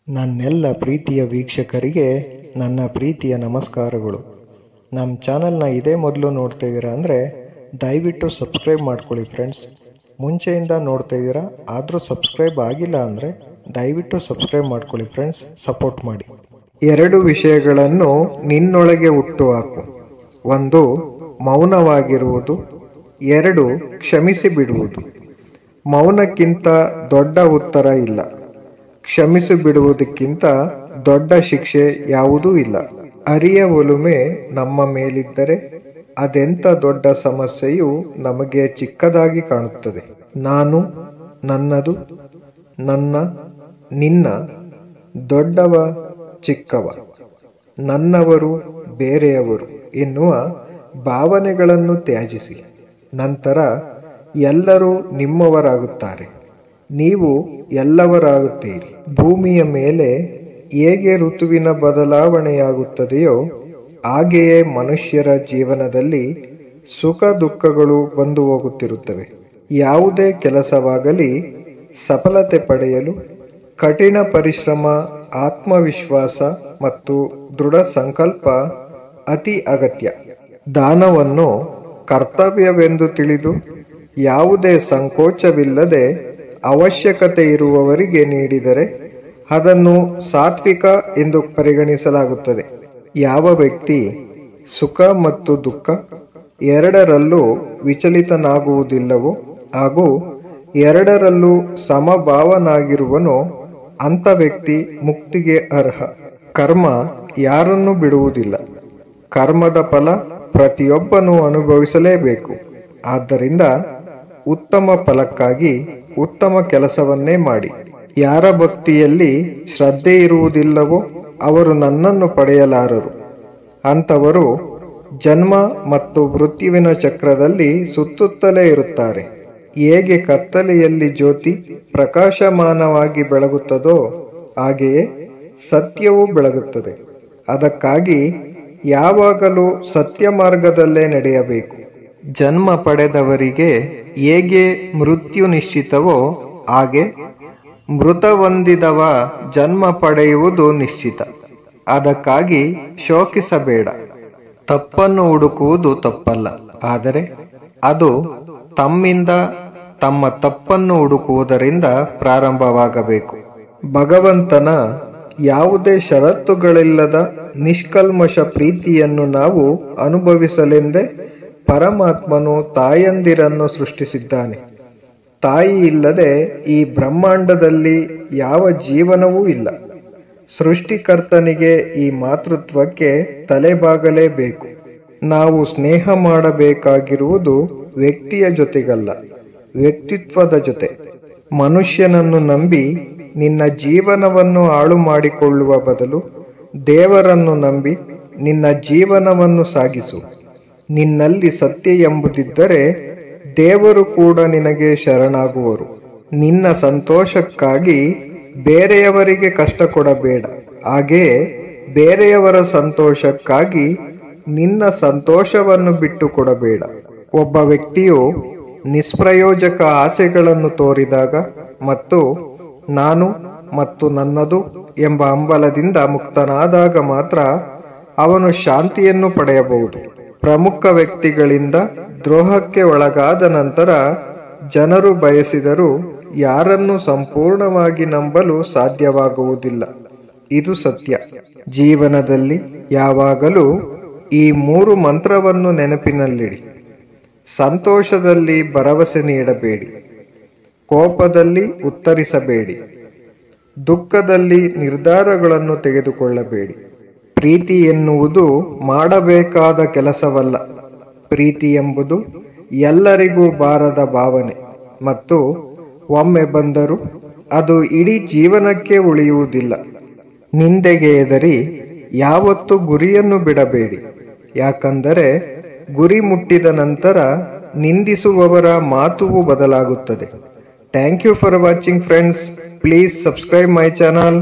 ನನ್ನೆಲ್ಲ ಪ್ರೀತಿಯ ವೀಕ್ಷಕರಿಗೆ ನನ್ನ ಪ್ರೀತಿಯ ನಮಸ್ಕಾರಗಳು. ನಮ್ಮ ಚಾನಲ್ನ ಇದೇ ಮೊದಲು ನೋಡ್ತಿದ್ದೀರಾ ಅಂದರೆ ದಯವಿಟ್ಟು ಸಬ್ಸ್ಕ್ರೈಬ್ ಮಾಡ್ಕೊಳ್ಳಿ ಫ್ರೆಂಡ್ಸ್. ಮುಂಚೆಯಿಂದ ನೋಡ್ತಿದ್ದೀರಾ ಆದರೂ ಸಬ್ಸ್ಕ್ರೈಬ್ ಆಗಿಲ್ಲ ಅಂದರೆ ದಯವಿಟ್ಟು ಸಬ್ಸ್ಕ್ರೈಬ್ ಮಾಡ್ಕೊಳ್ಳಿ ಫ್ರೆಂಡ್ಸ್, ಸಪೋರ್ಟ್ ಮಾಡಿ. 2 ವಿಷಯಗಳನ್ನು ನಿನ್ನೊಳಗೆ ಹುಟ್ಟುಹಾಕು. 1. ಮೌನವಾಗಿರುವುದು. 2. ಕ್ಷಮಿಸಿ ಬಿಡುವುದು. ಮೌನಕ್ಕಿಂತ ದೊಡ್ಡ ಉತ್ತರ ಇಲ್ಲ. ಕ್ಷಮಿಸಿ ಬಿಡುವುದಕ್ಕಿಂತ ದೊಡ್ಡ ಶಿಕ್ಷೆ ಯಾವುದೂ ಇಲ್ಲ. ಅರಿಯ ಒಲುಮೆ ನಮ್ಮ ಮೇಲಿದ್ದರೆ ಅದೆಂಥ ದೊಡ್ಡ ಸಮಸ್ಯೆಯು ನಮಗೆ ಚಿಕ್ಕದಾಗಿ ಕಾಣುತ್ತದೆ. ನಾನು, ನನ್ನದು, ನನ್ನ, ನಿನ್ನ, ದೊಡ್ಡವ, ಚಿಕ್ಕವ, ನನ್ನವರು, ಬೇರೆಯವರು ಎನ್ನುವ ಭಾವನೆಗಳನ್ನು ತ್ಯಜಿಸಿ. ನಂತರ ಎಲ್ಲರೂ ನಿಮ್ಮವರಾಗುತ್ತಾರೆ, ನೀವು ಎಲ್ಲವರಾಗುತ್ತೀರಿ. ಭೂಮಿಯ ಮೇಲೆ ಹೇಗೆ ಋತುವಿನ ಬದಲಾವಣೆಯಾಗುತ್ತದೆಯೋ ಹಾಗೆಯೇ ಮನುಷ್ಯರ ಜೀವನದಲ್ಲಿ ಸುಖ ದುಃಖಗಳು ಬಂದು ಹೋಗುತ್ತಿರುತ್ತವೆ. ಯಾವುದೇ ಕೆಲಸವಾಗಲಿ ಸಫಲತೆ ಪಡೆಯಲು ಕಠಿಣ ಪರಿಶ್ರಮ, ಆತ್ಮವಿಶ್ವಾಸ ಮತ್ತು ದೃಢ ಸಂಕಲ್ಪ ಅತಿ ಅಗತ್ಯ. ದಾನವನ್ನು ಕರ್ತವ್ಯವೆಂದು ತಿಳಿದು ಯಾವುದೇ ಸಂಕೋಚವಿಲ್ಲದೆ ಅವಶ್ಯಕತೆ ಇರುವವರಿಗೆ ನೀಡಿದರೆ ಅದನ್ನು ಸಾತ್ವಿಕ ಎಂದು ಪರಿಗಣಿಸಲಾಗುತ್ತದೆ. ಯಾವ ವ್ಯಕ್ತಿ ಸುಖ ಮತ್ತು ದುಃಖ ಎರಡರಲ್ಲೂ ವಿಚಲಿತನಾಗುವುದಿಲ್ಲವೋ ಹಾಗೂ ಎರಡರಲ್ಲೂ ಸಮಭಾವನಾಗಿರುವನೋ ಅಂಥ ವ್ಯಕ್ತಿ ಮುಕ್ತಿಗೆ ಅರ್ಹ. ಕರ್ಮ ಯಾರನ್ನೂ ಬಿಡುವುದಿಲ್ಲ. ಕರ್ಮದ ಫಲ ಪ್ರತಿಯೊಬ್ಬನೂ ಅನುಭವಿಸಲೇಬೇಕು. ಆದ್ದರಿಂದ ಉತ್ತಮ ಫಲಕ್ಕಾಗಿ ಉತ್ತಮ ಕೆಲಸವನ್ನೇ ಮಾಡಿ. ಯಾರ ಭಕ್ತಿಯಲ್ಲಿ ಶ್ರದ್ಧೆ ಇರುವುದಿಲ್ಲವೋ ಅವರು ನನ್ನನ್ನು ಪಡೆಯಲಾರರು. ಅಂಥವರು ಜನ್ಮ ಮತ್ತು ಮೃತ್ಯುವಿನ ಚಕ್ರದಲ್ಲಿ ಸುತ್ತುತ್ತಲೇ ಇರುತ್ತಾರೆ. ಹೇಗೆ ಕತ್ತಲೆಯಲ್ಲಿ ಜ್ಯೋತಿ ಪ್ರಕಾಶಮಾನವಾಗಿ ಬೆಳಗುತ್ತದೋ ಹಾಗೆಯೇ ಸತ್ಯವೂ ಬೆಳಗುತ್ತದೆ. ಅದಕ್ಕಾಗಿ ಯಾವಾಗಲೂ ಸತ್ಯ ಮಾರ್ಗದಲ್ಲೇ ನಡೆಯಬೇಕು. ಜನ್ಮ ಪಡೆದವರಿಗೆ ಹೇಗೆ ಮೃತ್ಯು ನಿಶ್ಚಿತವೋ ಹಾಗೆ ಮೃತ ಹೊಂದಿದವ ಜನ್ಮ ಪಡೆಯುವುದು ನಿಶ್ಚಿತ. ಅದಕ್ಕಾಗಿ ಶೋಕಿಸಬೇಡ. ತಪ್ಪನ್ನು ಹುಡುಕುವುದು ತಪ್ಪಲ್ಲ, ಆದರೆ ಅದು ತಮ್ಮಿಂದ ತಮ್ಮ ತಪ್ಪನ್ನು ಹುಡುಕುವುದರಿಂದ ಪ್ರಾರಂಭವಾಗಬೇಕು. ಭಗವಂತನ ಯಾವುದೇ ಷರತ್ತುಗಳಿಲ್ಲದ ನಿಷ್ಕಲ್ಮಶ ಪ್ರೀತಿಯನ್ನು ನಾವು ಅನುಭವಿಸಲೆಂದೇ ಪರಮಾತ್ಮನು ತಾಯಂದಿರನ್ನು ಸೃಷ್ಟಿಸಿದ್ದಾನೆ. ತಾಯಿ ಇಲ್ಲದೆ ಈ ಬ್ರಹ್ಮಾಂಡದಲ್ಲಿ ಯಾವ ಜೀವನವೂ ಇಲ್ಲ. ಸೃಷ್ಟಿಕರ್ತನಿಗೆ ಈ ಮಾತೃತ್ವಕ್ಕೆ ತಲೆಬಾಗಲೇಬೇಕು. ನಾವು ಸ್ನೇಹ ಮಾಡಬೇಕಾಗಿರುವುದು ವ್ಯಕ್ತಿಯ ಜೊತೆಗಲ್ಲ, ವ್ಯಕ್ತಿತ್ವದ ಜೊತೆ. ಮನುಷ್ಯನನ್ನು ನಂಬಿ ನಿನ್ನ ಜೀವನವನ್ನು ಹಾಳು ಮಾಡಿಕೊಳ್ಳುವ ಬದಲು ದೇವರನ್ನು ನಂಬಿ ನಿನ್ನ ಜೀವನವನ್ನು ಸಾಗಿಸು. ನಿನ್ನಲ್ಲಿ ಸತ್ಯ ಎಂಬುದಿದ್ದರೆ ದೇವರು ಕೂಡ ನಿನಗೆ ಶರಣಾಗುವರು. ನಿನ್ನ ಸಂತೋಷಕ್ಕಾಗಿ ಬೇರೆಯವರಿಗೆ ಕಷ್ಟ ಕೊಡಬೇಡ. ಹಾಗೆಯೇ ಬೇರೆಯವರ ಸಂತೋಷಕ್ಕಾಗಿ ನಿನ್ನ ಸಂತೋಷವನ್ನು ಬಿಟ್ಟು ಕೊಡಬೇಡ. ಒಬ್ಬ ವ್ಯಕ್ತಿಯು ನಿಷ್ಪ್ರಯೋಜಕ ಆಸೆಗಳನ್ನು ತೋರಿದಾಗ ಮತ್ತು ನಾನು ಮತ್ತು ನನ್ನದು ಎಂಬ ಹಂಬಲದಿಂದ ಮುಕ್ತನಾದಾಗ ಮಾತ್ರ ಅವನು ಶಾಂತಿಯನ್ನು ಪಡೆಯಬಹುದು. ಪ್ರಮುಖ ವ್ಯಕ್ತಿಗಳಿಂದ ದ್ರೋಹಕ್ಕೆ ಒಳಗಾದ ನಂತರ ಜನರು ಬಯಸಿದರೂ ಯಾರನ್ನು ಸಂಪೂರ್ಣವಾಗಿ ನಂಬಲು ಸಾಧ್ಯವಾಗುವುದಿಲ್ಲ. ಇದು ಸತ್ಯ. ಜೀವನದಲ್ಲಿ ಯಾವಾಗಲೂ ಈ 3 ಮಂತ್ರವನ್ನು ನೆನಪಿನಲ್ಲಿಡಿ. ಸಂತೋಷದಲ್ಲಿ ಭರವಸೆ ನೀಡಬೇಡಿ, ಕೋಪದಲ್ಲಿ ಉತ್ತರಿಸಬೇಡಿ, ದುಃಖದಲ್ಲಿ ನಿರ್ಧಾರಗಳನ್ನು ತೆಗೆದುಕೊಳ್ಳಬೇಡಿ. ಪ್ರೀತಿ ಎನ್ನುವುದು ಮಾಡಬೇಕಾದ ಕೆಲಸವಲ್ಲ. ಪ್ರೀತಿ ಎಂಬುದು ಎಲ್ಲರಿಗೂ ಬಾರದ ಭಾವನೆ ಮತ್ತು ಒಮ್ಮೆ ಬಂದರೂ ಅದು ಇಡೀ ಜೀವನಕ್ಕೆ ಉಳಿಯುವುದಿಲ್ಲ. ನಿಂದೆಗೆ ಹೆದರಿ ಯಾವತ್ತೂ ಗುರಿಯನ್ನು ಬಿಡಬೇಡಿ. ಯಾಕಂದರೆ ಗುರಿ ಮುಟ್ಟಿದ ನಂತರ ನಿಂದಿಸುವವರ ಮಾತೂ ಬದಲಾಗುತ್ತದೆ. Thank you for watching friends. Please subscribe my channel.